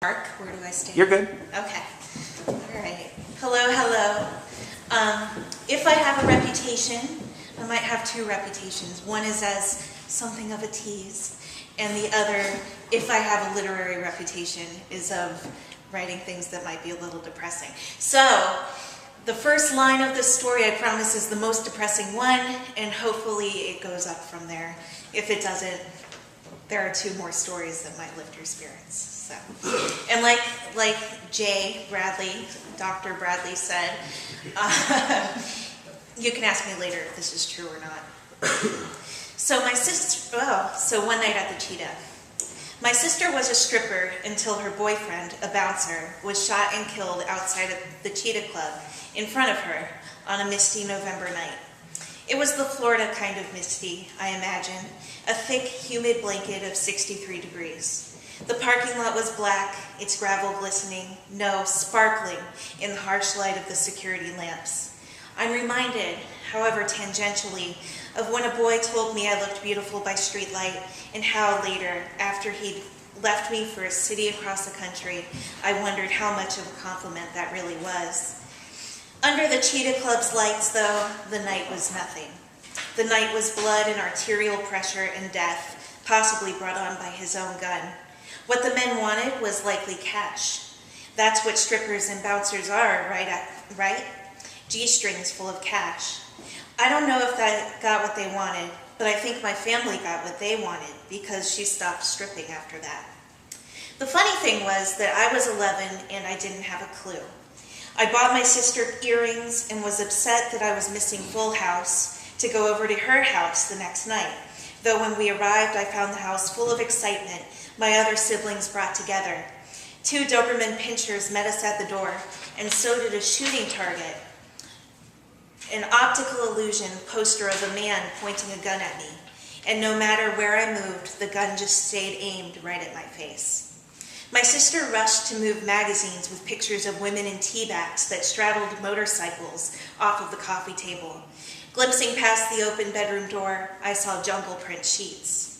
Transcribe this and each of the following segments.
Mark, where do I stand? You're good. Okay. All right. Hello, hello. If I have a reputation, I might have two reputations. One is as something of a tease, and the other, if I have a literary reputation, is of writing things that might be a little depressing. So, the first line of this story, I promise, is the most depressing one, and hopefully it goes up from there. If it doesn't, there are two more stories that might lift your spirits. So, and like Jay Bradley, Dr. Bradley said, you can ask me later if this is true or not. So so one night at the Cheetah. My sister was a stripper until her boyfriend, a bouncer, was shot and killed outside of the Cheetah Club in front of her on a misty November night. It was the Florida kind of misty, I imagine, a thick, humid blanket of 63 degrees. The parking lot was black, its gravel glistening, sparkling in the harsh light of the security lamps. I'm reminded, however tangentially, of when a boy told me I looked beautiful by streetlight, and how later, after he'd left me for a city across the country, I wondered how much of a compliment that really was. Under the Cheetah Club's lights, though, the night was nothing. The night was blood and arterial pressure and death, possibly brought on by his own gun. What the men wanted was likely cash. That's what strippers and bouncers are, right? G-strings full of cash. I don't know if that got what they wanted, but I think my family got what they wanted because she stopped stripping after that. The funny thing was that I was 11 and I didn't have a clue. I bought my sister earrings and was upset that I was missing Full House to go over to her house the next night. Though when we arrived, I found the house full of excitement my other siblings brought together. 2 Doberman pinschers met us at the door, and so did a shooting target, an optical illusion poster of a man pointing a gun at me. And no matter where I moved, the gun just stayed aimed right at my face. My sister rushed to move magazines with pictures of women in tea bags that straddled motorcycles off of the coffee table. Glimpsing past the open bedroom door, I saw jungle print sheets.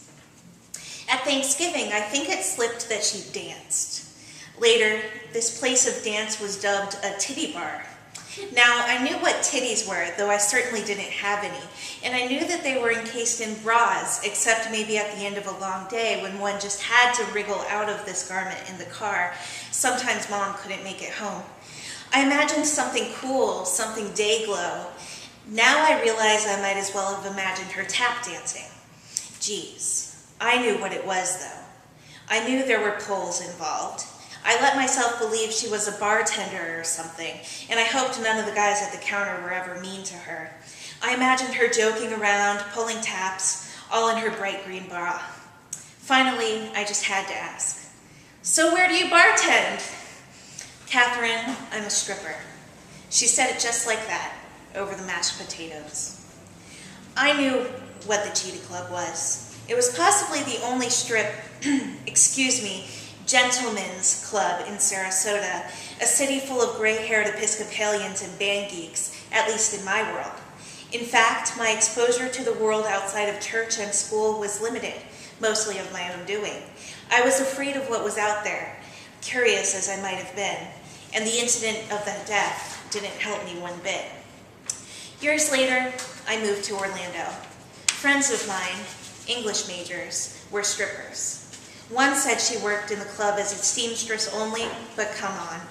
At Thanksgiving, I think it slipped that she danced. Later, this place of dance was dubbed a titty bar. Now, I knew what titties were, though I certainly didn't have any, and I knew that they were encased in bras, except maybe at the end of a long day when one just had to wriggle out of this garment in the car. Sometimes Mom couldn't make it home. I imagined something cool, something day glow. Now I realize I might as well have imagined her tap dancing. Geez. I knew what it was, though. I knew there were poles involved. I let myself believe she was a bartender or something, and I hoped none of the guys at the counter were ever mean to her. I imagined her joking around, pulling taps, all in her bright green bra. Finally, I just had to ask, "So where do you bartend?" "Catherine, I'm a stripper." She said it just like that, over the mashed potatoes. I knew what the Cheetah Club was. It was possibly the only gentlemen's club in Sarasota, a city full of gray-haired Episcopalians and band geeks, at least in my world. In fact, my exposure to the world outside of church and school was limited, mostly of my own doing. I was afraid of what was out there, curious as I might have been, and the incident of that death didn't help me one bit. Years later, I moved to Orlando. Friends of mine, English majors, were strippers. One said she worked in the club as a seamstress only, but come on.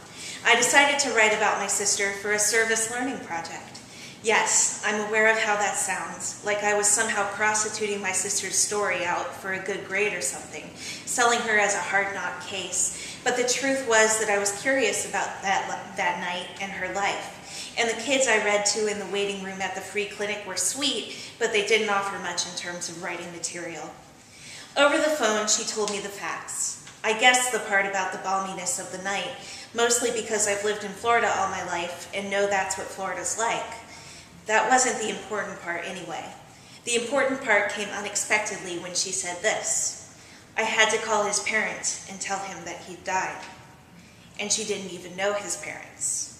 I decided to write about my sister for a service learning project. Yes, I'm aware of how that sounds, like I was somehow prostituting my sister's story out for a good grade or something, selling her as a hard-knock case. But the truth was that I was curious about that night and her life. And the kids I read to in the waiting room at the free clinic were sweet, but they didn't offer much in terms of writing material. Over the phone, she told me the facts. I guessed the part about the balminess of the night, mostly because I've lived in Florida all my life and know that's what Florida's like. That wasn't the important part anyway. The important part came unexpectedly when she said this. I had to call his parents and tell him that he'd died. And she didn't even know his parents.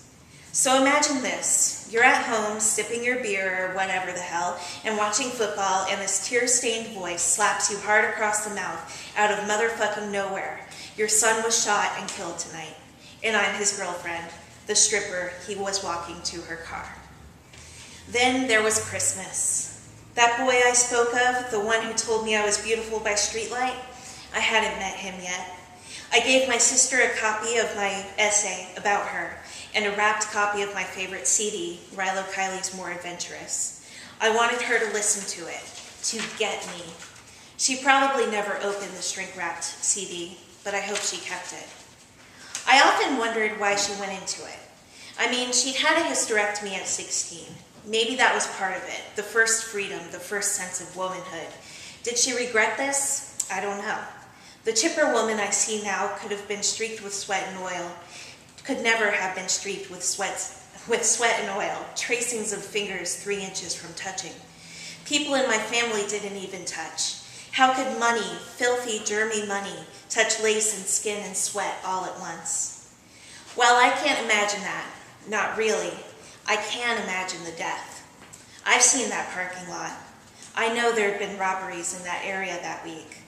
So imagine this. You're at home, sipping your beer or whatever the hell, and watching football, and this tear-stained voice slaps you hard across the mouth out of motherfucking nowhere. Your son was shot and killed tonight, and I'm his girlfriend, the stripper he was walking to her car. Then there was Christmas. That boy I spoke of, the one who told me I was beautiful by streetlight, I hadn't met him yet. I gave my sister a copy of my essay about her and a wrapped copy of my favorite CD, Rilo Kiley's More Adventurous. I wanted her to listen to it, to get me. She probably never opened the shrink-wrapped CD, but I hope she kept it. I often wondered why she went into it. I mean, she'd had a hysterectomy at 16. Maybe that was part of it, the first freedom, the first sense of womanhood. Did she regret this? I don't know. The chipper woman I see now could have been streaked with sweat and oil, could never have been streaked with sweat and oil, tracings of fingers 3 inches from touching. People in my family didn't even touch. How could money, filthy, germy money, touch lace and skin and sweat all at once? Well, I can't imagine that. Not really. I can imagine the death. I've seen that parking lot. I know there had been robberies in that area that week.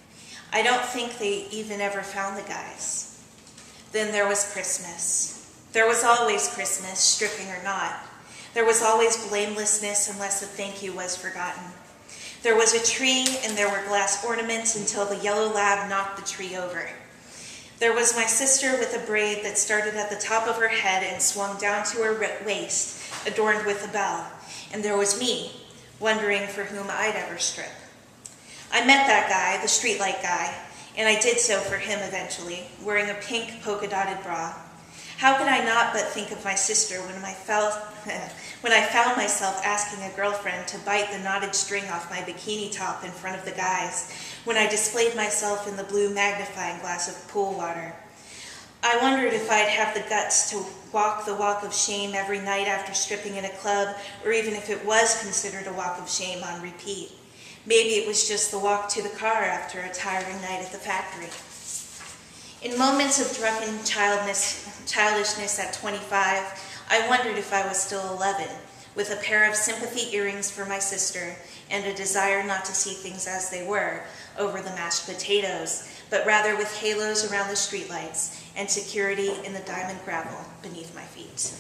I don't think they even ever found the guys. Then there was Christmas. There was always Christmas, stripping or not. There was always blamelessness unless a thank you was forgotten. There was a tree and there were glass ornaments until the yellow lab knocked the tree over. There was my sister with a braid that started at the top of her head and swung down to her waist, adorned with a bell. And there was me, wondering for whom I'd ever strip. I met that guy, the streetlight guy, and I did so for him eventually, wearing a pink polka-dotted bra. How could I not but think of my sister when I found myself asking a girlfriend to bite the knotted string off my bikini top in front of the guys, when I displayed myself in the blue magnifying glass of pool water. I wondered if I'd have the guts to walk the walk of shame every night after stripping in a club, or even if it was considered a walk of shame on repeat. Maybe it was just the walk to the car after a tiring night at the factory. In moments of drunken childishness at 25, I wondered if I was still 11, with a pair of sympathy earrings for my sister and a desire not to see things as they were over the mashed potatoes, but rather with halos around the streetlights and security in the diamond gravel beneath my feet.